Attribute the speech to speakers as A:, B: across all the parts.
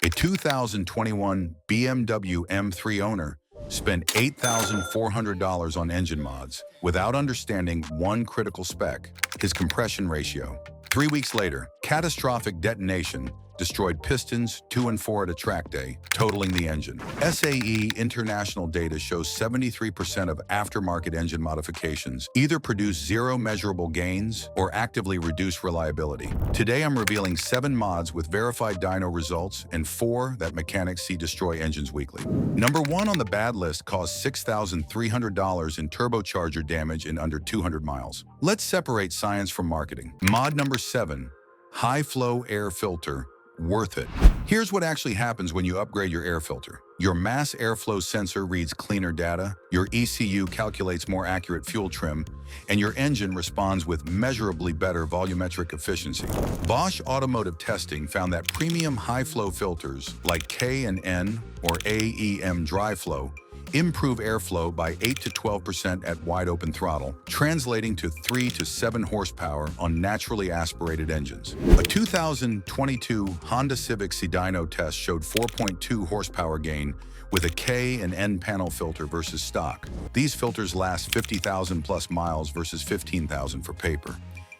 A: A 2021 BMW M3 owner spent $8,400 on engine mods without understanding one critical spec, his compression ratio. 3 weeks later, catastrophic detonation destroyed pistons 2 and 4 at a track day, totaling the engine. SAE International data shows 73% of aftermarket engine modifications either produce zero measurable gains or actively reduce reliability. Today, I'm revealing 7 mods with verified dyno results and 4 that mechanics see destroy engines weekly. Number 1 on the bad list caused $6,300 in turbocharger damage in under 200 miles. Let's separate science from marketing. Mod number 7, high flow air filter. Worth it. Here's what actually happens when you upgrade your air filter. Your mass airflow sensor reads cleaner data, your ECU calculates more accurate fuel trim, and your engine responds with measurably better volumetric efficiency. Bosch Automotive testing found that premium high-flow filters like K and N or AEM dry flow improve airflow by 8 to 12% at wide-open throttle, translating to 3 to 7 horsepower on naturally aspirated engines. A 2022 Honda Civic Dyno test showed 4.2 horsepower gain with a K and N panel filter versus stock. These filters last 50,000 plus miles versus 15,000 for paper,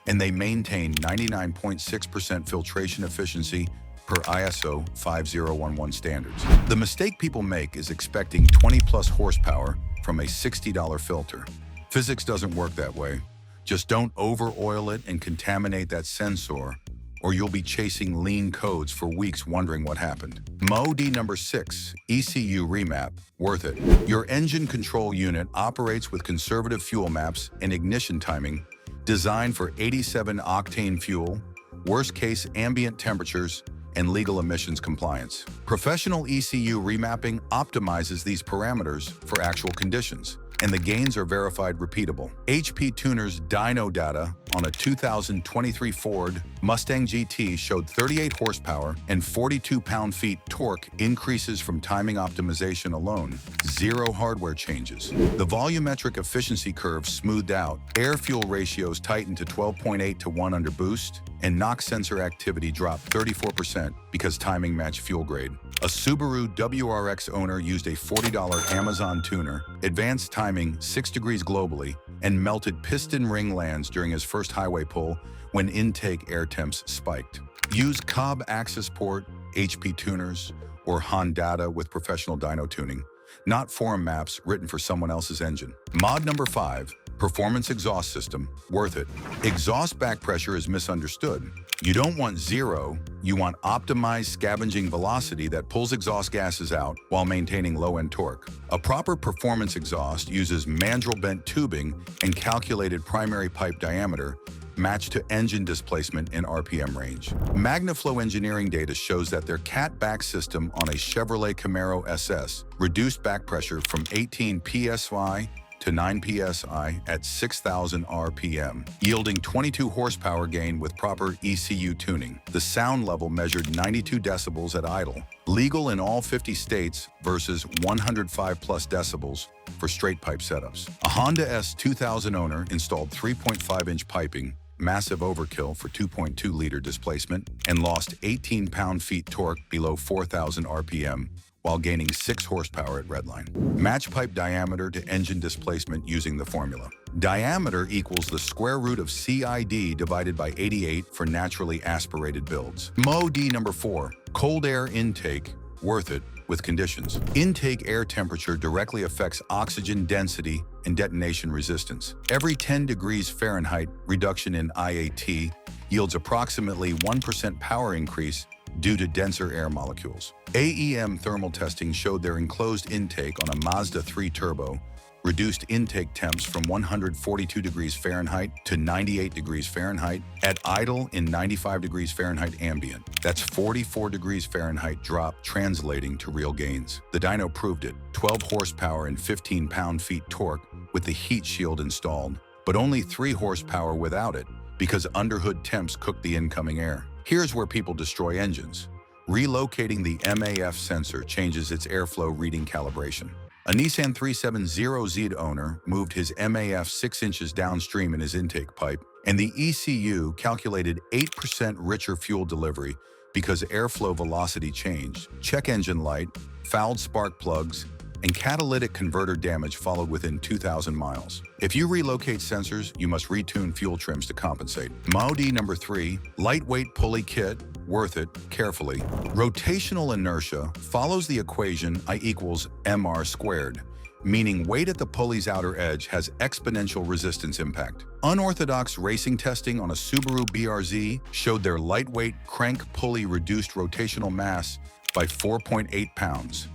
A: and they maintain 99.6% filtration efficiency per ISO 5011 standards. The mistake people make is expecting 20 plus horsepower from a $60 filter. Physics doesn't work that way. Just don't over-oil it and contaminate that sensor, or you'll be chasing lean codes for weeks wondering what happened. Mod number 6, ECU Remap. Worth it. Your engine control unit operates with conservative fuel maps and ignition timing designed for 87 octane fuel, worst-case ambient temperatures, and legal emissions compliance. Professional ECU remapping optimizes these parameters for actual conditions, and the gains are verified repeatable. HP Tuner's dyno data on a 2023 Ford Mustang GT showed 38 horsepower and 42 pound-feet torque increases from timing optimization alone. 0 hardware changes. The volumetric efficiency curve smoothed out, air-fuel ratios tightened to 12.8 to 1 under boost, and NOx sensor activity dropped 34% because timing matched fuel grade. A Subaru WRX owner used a $40 Amazon tuner, advanced timing 6 degrees globally, and melted piston ring lands during his first highway pull when intake air temps spiked. Use Cobb Axis Port, HP tuners, or Honda with professional dyno tuning, not forum maps written for someone else's engine. Mod number 5, performance exhaust system. Worth it. Exhaust back pressure is misunderstood. You don't want 0, you want optimized scavenging velocity that pulls exhaust gases out while maintaining low-end torque. A proper performance exhaust uses mandrel bent tubing and calculated primary pipe diameter matched to engine displacement and RPM range. MagnaFlow engineering data shows that their CAT back system on a Chevrolet Camaro SS reduced back pressure from 18 psi to 9 psi at 6,000 RPM, yielding 22 horsepower gain with proper ECU tuning. The sound level measured 92 decibels at idle, legal in all 50 states versus 105 plus decibels for straight pipe setups. A Honda S2000 owner installed 3.5-inch piping, massive overkill for 2.2-liter displacement, and lost 18 pound-feet torque below 4,000 RPM, while gaining 6 horsepower at redline. Match pipe diameter to engine displacement using the formula. Diameter equals the square root of CID divided by 88 for naturally aspirated builds. Mod number 4, cold air intake. Worth it with conditions. Intake air temperature directly affects oxygen density and detonation resistance. Every 10 degrees Fahrenheit reduction in IAT yields approximately 1% power increase due to denser air molecules. AEM thermal testing showed their enclosed intake on a Mazda 3 Turbo reduced intake temps from 142 degrees Fahrenheit to 98 degrees Fahrenheit at idle in 95 degrees Fahrenheit ambient. That's 44 degrees Fahrenheit drop translating to real gains. The dyno proved it, 12 horsepower and 15 pound-feet torque with the heat shield installed, but only 3 horsepower without it because underhood temps cooked the incoming air. Here's where people destroy engines. Relocating the MAF sensor changes its airflow reading calibration. A Nissan 370Z owner moved his MAF 6 inches downstream in his intake pipe, and the ECU calculated 8% richer fuel delivery because airflow velocity changed, check engine light, fouled spark plugs, and catalytic converter damage followed within 2,000 miles. If you relocate sensors, you must retune fuel trims to compensate. MOD number 3, lightweight pulley kit, worth it, carefully. Rotational inertia follows the equation I equals mr squared, meaning weight at the pulley's outer edge has exponential resistance impact. Unorthodox racing testing on a Subaru BRZ showed their lightweight crank pulley reduced rotational mass by 4.8 pounds,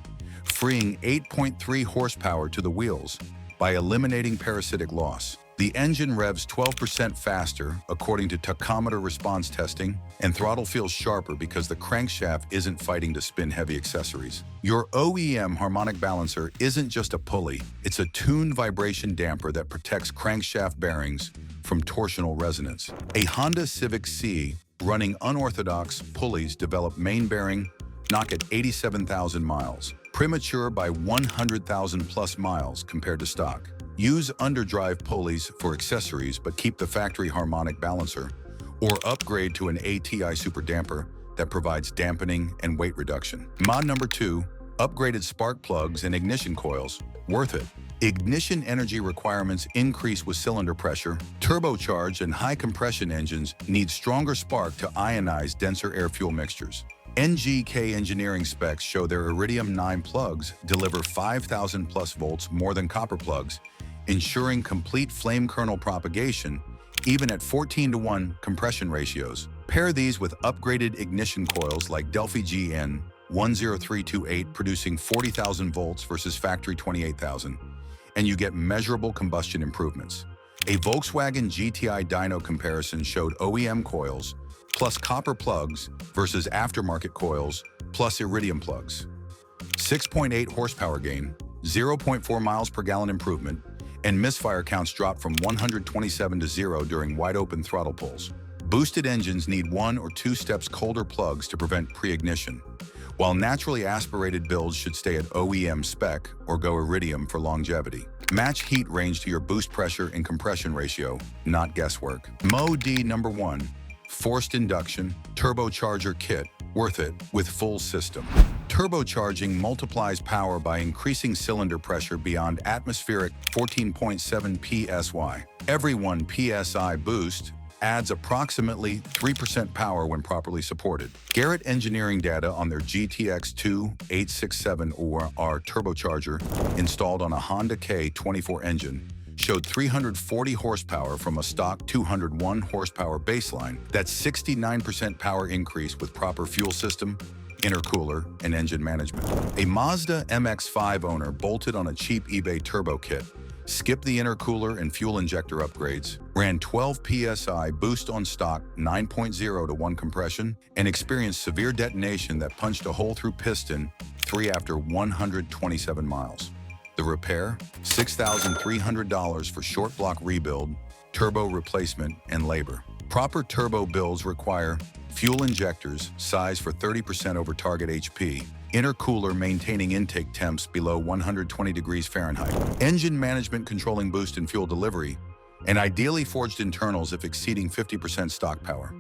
A: freeing 8.3 horsepower to the wheels by eliminating parasitic loss. The engine revs 12% faster, according to tachometer response testing, and throttle feels sharper because the crankshaft isn't fighting to spin heavy accessories. Your OEM harmonic balancer isn't just a pulley, it's a tuned vibration damper that protects crankshaft bearings from torsional resonance. A Honda Civic C running unorthodox pulleys developed main bearing knock at 87,000 miles, premature by 100,000 plus miles compared to stock. Use underdrive pulleys for accessories but keep the factory harmonic balancer, or upgrade to an ATI super damper that provides dampening and weight reduction. Mod number 2, upgraded spark plugs and ignition coils, worth it. Ignition energy requirements increase with cylinder pressure. Turbocharged and high compression engines need stronger spark to ionize denser air-fuel mixtures. NGK engineering specs show their Iridium 9 plugs deliver 5,000 plus volts more than copper plugs, ensuring complete flame kernel propagation even at 14:1 compression ratios. Pair these with upgraded ignition coils like Delphi GN 10328 producing 40,000 volts versus factory 28,000, and you get measurable combustion improvements. A Volkswagen GTI Dyno comparison showed OEM coils plus copper plugs versus aftermarket coils plus iridium plugs. 6.8 horsepower gain, 0.4 miles per gallon improvement, and misfire counts dropped from 127 to 0 during wide-open throttle pulls. Boosted engines need 1 or 2 steps colder plugs to prevent pre-ignition, while naturally aspirated builds should stay at OEM spec or go iridium for longevity. Match heat range to your boost pressure and compression ratio, not guesswork. MOD number 1, forced induction, turbocharger kit, worth it with full system. Turbocharging multiplies power by increasing cylinder pressure beyond atmospheric 14.7 psi. Every 1 psi boost adds approximately 3% power when properly supported. Garrett engineering data on their GTX-2 867 or R turbocharger installed on a Honda K24 engine showed 340 horsepower from a stock 201 horsepower baseline. That's 69% power increase with proper fuel system, intercooler, and engine management. A Mazda MX-5 owner bolted on a cheap eBay turbo kit, skipped the intercooler and fuel injector upgrades, ran 12 psi boost on stock 9.0 to 1 compression, and experienced severe detonation that punched a hole through piston 3 after 127 miles. The repair, $6,300 for short block rebuild, turbo replacement, and labor. Proper turbo builds require fuel injectors sized for 30% over target HP, intercooler maintaining intake temps below 120 degrees Fahrenheit, engine management controlling boost and fuel delivery, and ideally forged internals if exceeding 50% stock power.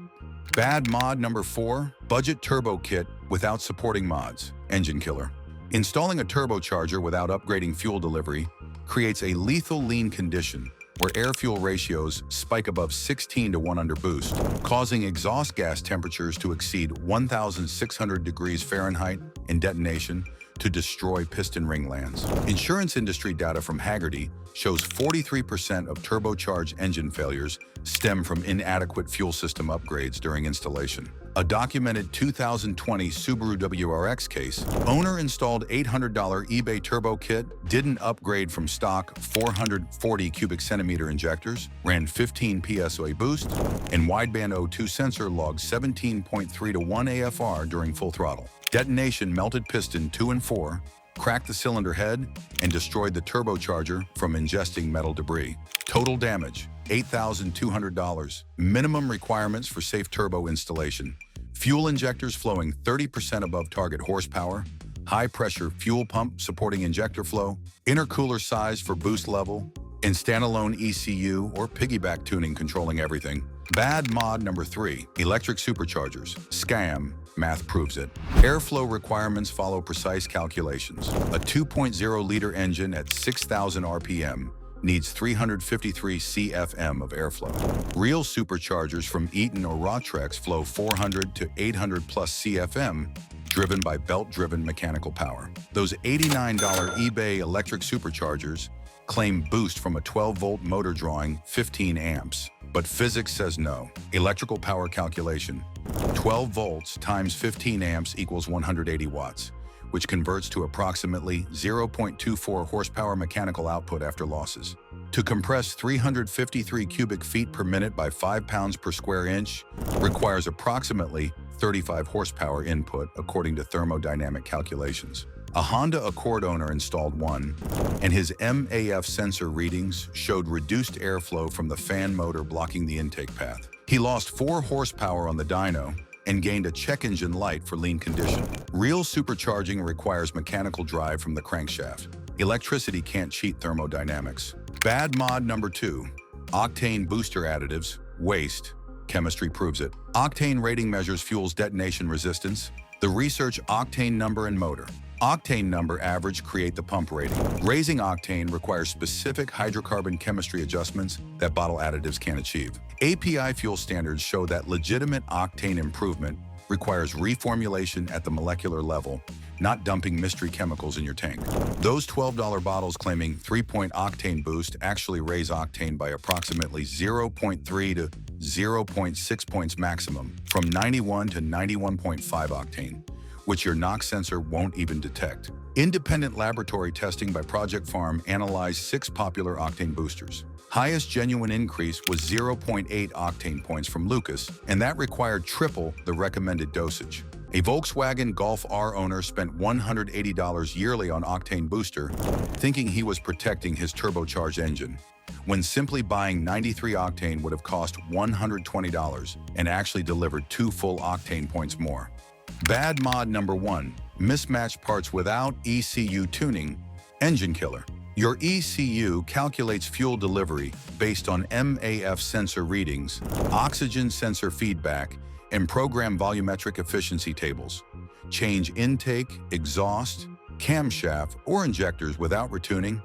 A: Bad mod number 4, budget turbo kit without supporting mods, engine killer. Installing a turbocharger without upgrading fuel delivery creates a lethal lean condition where air-fuel ratios spike above 16 to 1 under boost, causing exhaust gas temperatures to exceed 1,600 degrees Fahrenheit in detonation to destroy piston ring lands. Insurance industry data from Hagerty shows 43% of turbocharged engine failures stem from inadequate fuel system upgrades during installation. A documented 2020 Subaru WRX case, owner installed $800 eBay turbo kit, didn't upgrade from stock 440 cubic centimeter injectors, ran 15 psi boost, and wideband O2 sensor logged 17.3 to 1 AFR during full throttle. Detonation melted piston 2 and 4, cracked the cylinder head, and destroyed the turbocharger from ingesting metal debris. Total damage, $8,200. Minimum requirements for safe turbo installation: fuel injectors flowing 30% above target horsepower, high-pressure fuel pump supporting injector flow, intercooler size for boost level, and standalone ECU or piggyback tuning controlling everything. Bad mod number 3, electric superchargers, scam, Math proves it. Airflow requirements follow precise calculations. A 2.0-liter engine at 6,000 RPM needs 353 CFM of airflow. Real superchargers from Eaton or Rotrex flow 400 to 800 plus CFM, driven by belt-driven mechanical power. Those $89 eBay electric superchargers claim boost from a 12-volt motor drawing 15 amps. But physics says no. Electrical power calculation. 12 volts times 15 amps equals 180 watts, which converts to approximately 0.24 horsepower mechanical output after losses. To compress 353 cubic feet per minute by 5 pounds per square inch requires approximately 35 horsepower input according to thermodynamic calculations. A Honda Accord owner installed one, and his MAF sensor readings showed reduced airflow from the fan motor blocking the intake path. He lost 4 horsepower on the dyno and gained a check engine light for lean condition. Real supercharging requires mechanical drive from the crankshaft. Electricity can't cheat thermodynamics. Bad mod number 2. Octane booster additives. Waste. Chemistry proves it. Octane rating measures fuel's detonation resistance. The research octane number and motor. Octane number average create the pump rating. Raising octane requires specific hydrocarbon chemistry adjustments that bottle additives can't achieve. API fuel standards show that legitimate octane improvement requires reformulation at the molecular level, not dumping mystery chemicals in your tank. Those $12 bottles claiming 3-point octane boost actually raise octane by approximately 0.3 to 0.6 points maximum, from 91 to 91.5 octane, which your NOx sensor won't even detect. Independent laboratory testing by Project Farm analyzed 6 popular octane boosters. Highest genuine increase was 0.8 octane points from Lucas, and that required triple the recommended dosage. A Volkswagen Golf R owner spent $180 yearly on octane booster, thinking he was protecting his turbocharged engine, when simply buying 93 octane would have cost $120 and actually delivered 2 full octane points more. Bad mod number 1. Mismatched parts without ECU tuning. Engine killer. Your ECU calculates fuel delivery based on MAF sensor readings, oxygen sensor feedback, and program volumetric efficiency tables. Change intake, exhaust, camshaft, or injectors without retuning,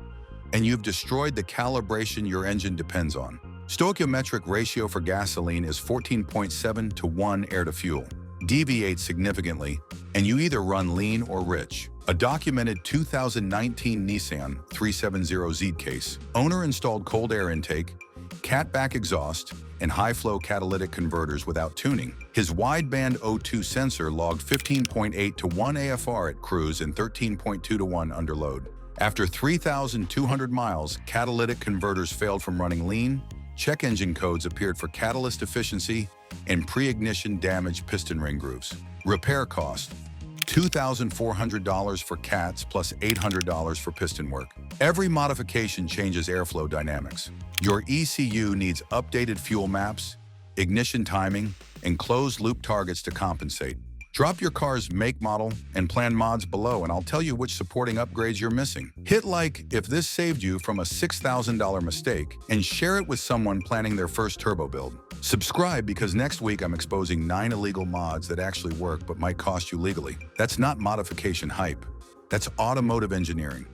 A: and you've destroyed the calibration your engine depends on. Stoichiometric ratio for gasoline is 14.7 to 1 air to fuel. Deviates significantly, and you either run lean or rich. A documented 2019 Nissan 370Z case. Owner installed cold air intake, catback exhaust, and high-flow catalytic converters without tuning. His wideband O2 sensor logged 15.8 to 1 AFR at cruise and 13.2 to 1 under load. After 3,200 miles, catalytic converters failed from running lean, check engine codes appeared for catalyst efficiency, and pre-ignition damaged piston ring grooves. Repair cost: $2,400 for cats plus $800 for piston work. Every modification changes airflow dynamics. Your ECU needs updated fuel maps, ignition timing, and closed-loop targets to compensate. Drop your car's make, model, and plan mods below, and I'll tell you which supporting upgrades you're missing. Hit like if this saved you from a $6,000 mistake, and share it with someone planning their first turbo build. Subscribe, because next week I'm exposing 9 illegal mods that actually work but might cost you legally. That's not modification hype. That's automotive engineering.